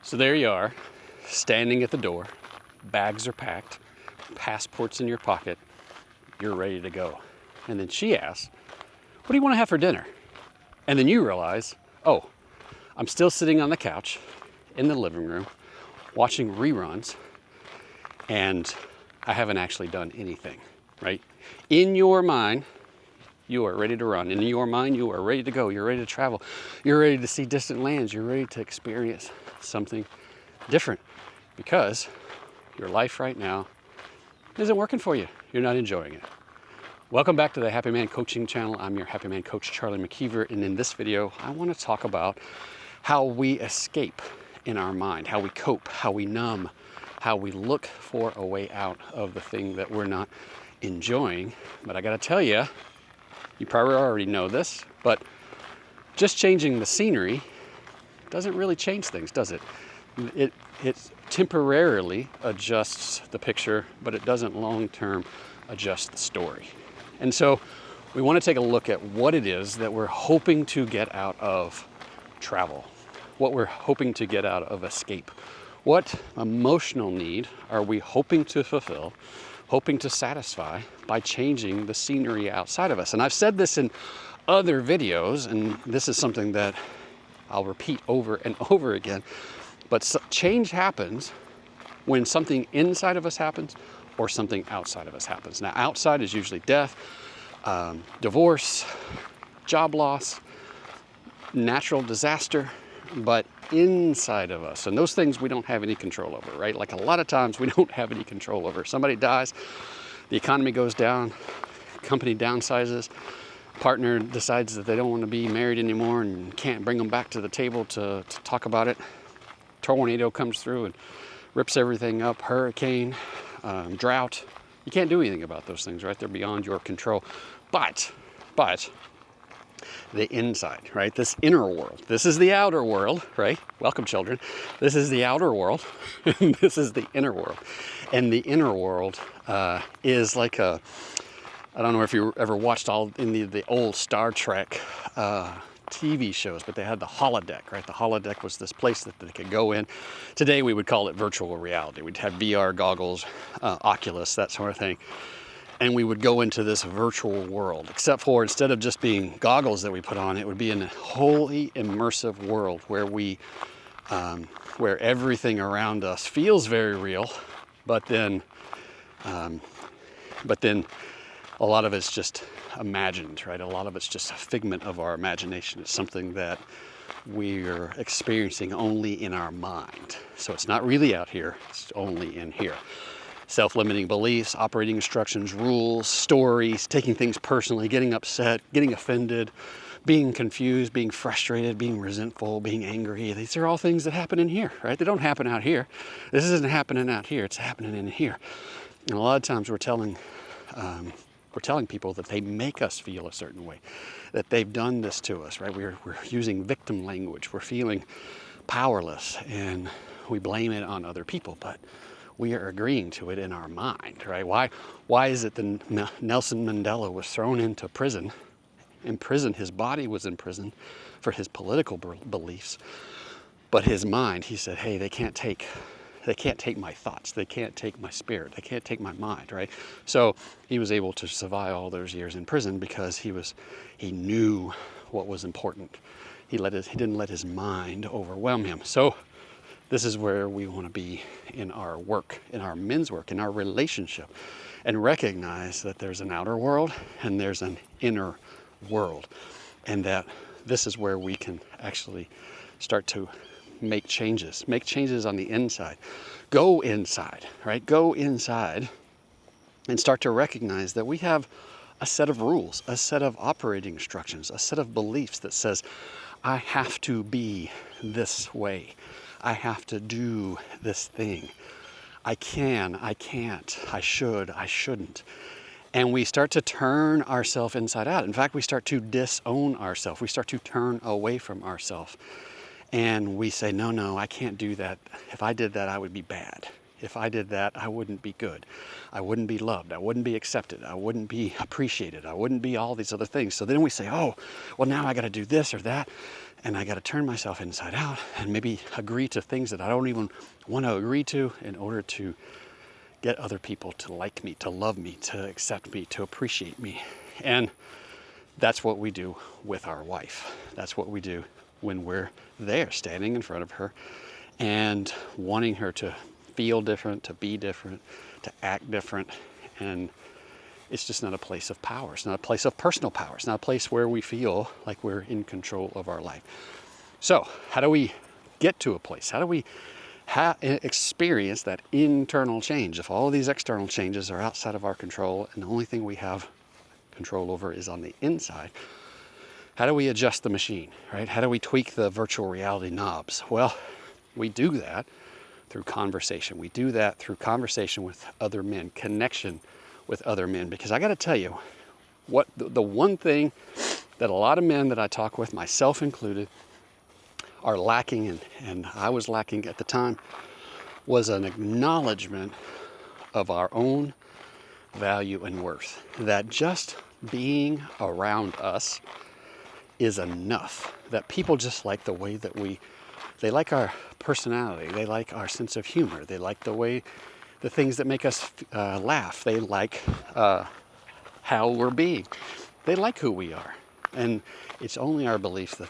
So there you are, standing at the door, bags are packed, passports in your pocket, you're ready to go. And then she asks, what do you want to have for dinner? And then you realize, oh, I'm still sitting on the couch in the living room watching reruns, and I haven't actually done anything, right? In your mind, you are ready to run. In your mind, you are ready to go. You're ready to travel. You're ready to see distant lands. You're ready to experience something different because your life right now isn't working for you. You're not enjoying it. Welcome back to the Happy Man Coaching Channel. I'm your Happy Man Coach, Charlie McKeever, and in this video, I want to talk about how we escape in our mind, how we cope, how we numb, how we look for a way out of the thing that we're not enjoying. But I got to tell you, you probably already know this, but just changing the scenery doesn't really change things, does it? It temporarily adjusts the picture, but it doesn't long-term adjust the story. And so we want to take a look at what it is that we're hoping to get out of travel, what we're hoping to get out of escape. What emotional need are we hoping to fulfill, hoping to satisfy by changing the scenery outside of us? And I've said this in other videos, and this is something that I'll repeat over and over again, but change happens when something inside of us happens or something outside of us happens. Now, outside is usually death, divorce, job loss, natural disaster, but inside of us, and those things we don't have any control over, right? Like a lot of times we don't have any control over. Somebody dies, the economy goes down, company downsizes, partner decides that they don't want to be married anymore and can't bring them back to the table to talk about it. Tornado comes through and rips everything up, hurricane, drought. You can't do anything about those things, right? They're beyond your control. But the inside, right? This inner world. This is the outer world, right? Welcome, children. This is the outer world, and this is the inner world. And the inner world is like a, I don't know if you ever watched all in the old Star Trek TV shows, but they had the holodeck, right? The holodeck was this place that they could go in. Today we would call it virtual reality. We'd have VR goggles, Oculus, that sort of thing. And we would go into this virtual world, except for instead of just being goggles that we put on, it would be in a wholly immersive world where where everything around us feels very real, but then a lot of it's just imagined, right? A lot of it's just a figment of our imagination. It's something that we're experiencing only in our mind. So it's not really out here, it's only in here. Self-limiting beliefs, operating instructions, rules, stories, taking things personally, getting upset, getting offended, being confused, being frustrated, being resentful, being angry. These are all things that happen in here, right? They don't happen out here. This isn't happening out here, it's happening in here. And a lot of times we're telling people that they make us feel a certain way, that they've done this to us, right? We're using victim language. We're feeling powerless, and we blame it on other people, but we are agreeing to it in our mind, right? Why is it that Nelson Mandela was thrown into prison? In prison, his body was in prison for his political beliefs, but his mind, he said, hey, they can't take my thoughts. They can't take my spirit. They can't take my mind, right? So he was able to survive all those years in prison because he knew what was important. He didn't let his mind overwhelm him. So this is where we want to be in our work, in our men's work, in our relationship, and recognize that there's an outer world and there's an inner world, and that this is where we can actually start to make changes on the inside. Go inside, right? Go inside and start to recognize that we have a set of rules, a set of operating instructions, a set of beliefs that says, I have to be this way. I have to do this thing. I can, I can't, I should, I shouldn't. And we start to turn ourselves inside out. In fact, we start to disown ourselves. We start to turn away from ourselves. And we say, no, I can't do that. If I did that, I would be bad. if I did that, I wouldn't be good. I wouldn't be loved. I wouldn't be accepted. I wouldn't be appreciated. I wouldn't be all these other things. So then we say, oh, well, now I got to do this or that. And I got to turn myself inside out and maybe agree to things that I don't even want to agree to in order to get other people to like me, to love me, to accept me, to appreciate me. And that's what we do with our wife. That's what we do when we're there, standing in front of her and wanting her to feel different, to be different, to act different. And it's just not a place of power. It's not a place of personal power. It's not a place where we feel like we're in control of our life. So how do we get to a place? How do we experience that internal change if all of these external changes are outside of our control and the only thing we have control over is on the inside? How do we adjust the machine, right? How do we tweak the virtual reality knobs? Well, we do that through conversation. We do that through conversation with other men, connection with other men. Because I got to tell you, what the one thing that a lot of men that I talk with, myself included, are lacking, and I was lacking at the time, was an acknowledgement of our own value and worth. That just being around us is enough. That people just like the way that they like our personality, they like our sense of humor, they like the things that make us laugh, they like how we're being, they like who we are. And it's only our belief that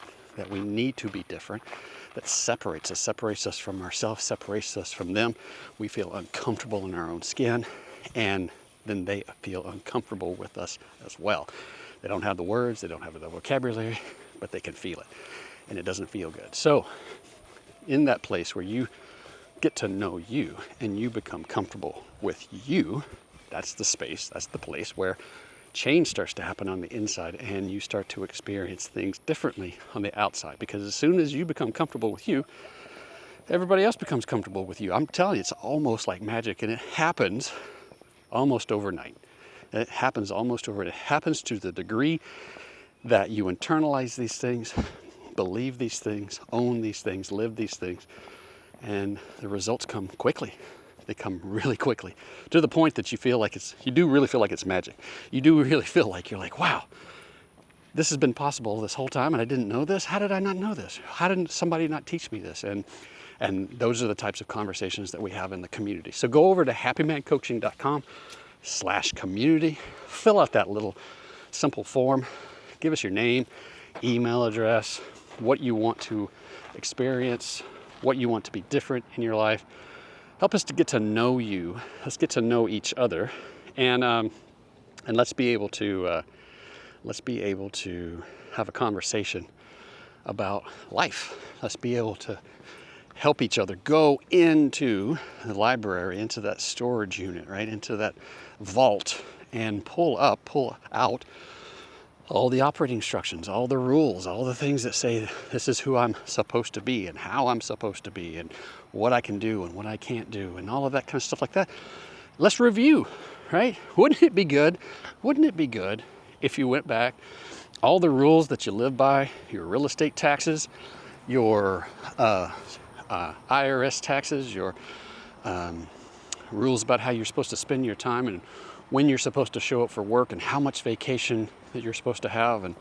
we need to be different that separates us from ourselves, separates us from them. We feel uncomfortable in our own skin, and then they feel uncomfortable with us as well. They don't have the words, they don't have the vocabulary, but they can feel it, and it doesn't feel good. So in that place where you get to know you and you become comfortable with you, that's the space, that's the place where change starts to happen on the inside, and you start to experience things differently on the outside. Because as soon as you become comfortable with you, everybody else becomes comfortable with you. I'm telling you, it's almost like magic, and it happens almost overnight. It happens almost overnight. It happens to the degree that you internalize these things, believe these things, own these things, live these things, and the results come quickly. They come really quickly, to the point that you do really feel like it's magic. You do really feel like you're like, wow, this has been possible this whole time and I didn't know this. How did I not know this? How didn't somebody not teach me this? And those are the types of conversations that we have in the community. So go over to happymancoaching.com/community, fill out that little simple form, give us your name, email address, what you want to experience, what you want to be different in your life. Help us to get to know you. Let's get to know each other, and let's be able to have a conversation about life. Let's be able to help each other go into the library, into that storage unit, right, into that vault, and pull out all the operating instructions, all the rules, all the things that say this is who I'm supposed to be and how I'm supposed to be and what I can do and what I can't do and all of that kind of stuff like that. Let's review, right? Wouldn't it be good if you went back, all the rules that you live by, your real estate taxes, your IRS taxes, your rules about how you're supposed to spend your time and when you're supposed to show up for work and how much vacation that you're supposed to have and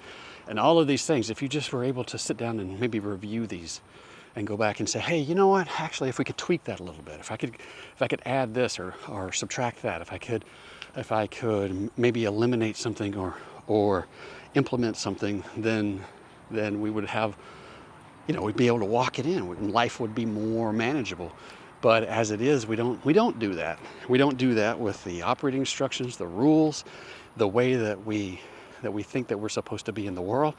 all of these things, if you just were able to sit down and maybe review these and go back and say, hey, you know what, actually, if we could tweak that a little bit, if I could add this or subtract that, if I could maybe eliminate something or implement something, then we would have, we'd be able to walk it in and life would be more manageable. But as it is, we don't do that. We don't do that with the operating instructions, the rules, the way that we think that we're supposed to be in the world.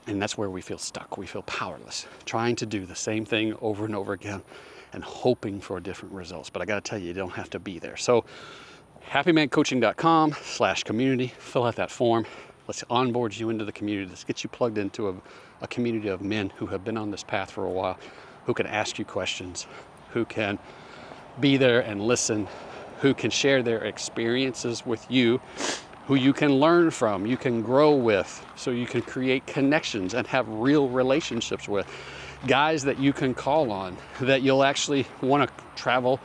And that's where we feel stuck. We feel powerless, trying to do the same thing over and over again and hoping for different results. But I got to tell you, you don't have to be there. So happymancoaching.com/community, fill out that form. Let's onboard you into the community. Let's get you plugged into a community of men who have been on this path for a while, who can ask you questions, who can be there and listen, who can share their experiences with you, who you can learn from, you can grow with, so you can create connections and have real relationships with. Guys that you can call on, that you'll actually want to travel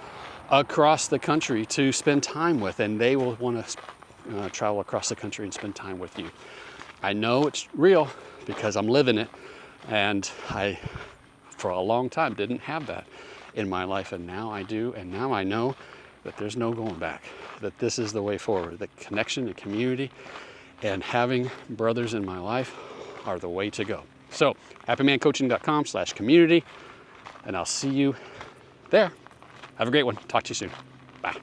across the country to spend time with, and they will want to travel across the country and spend time with you. I know it's real because I'm living it, and I, for a long time, didn't have that in my life, and now I do, and now I know that there's no going back, that this is the way forward, that connection and community and having brothers in my life are the way to go. So, happymancoaching.com/community, and I'll see you there. Have a great one. Talk to you soon. Bye.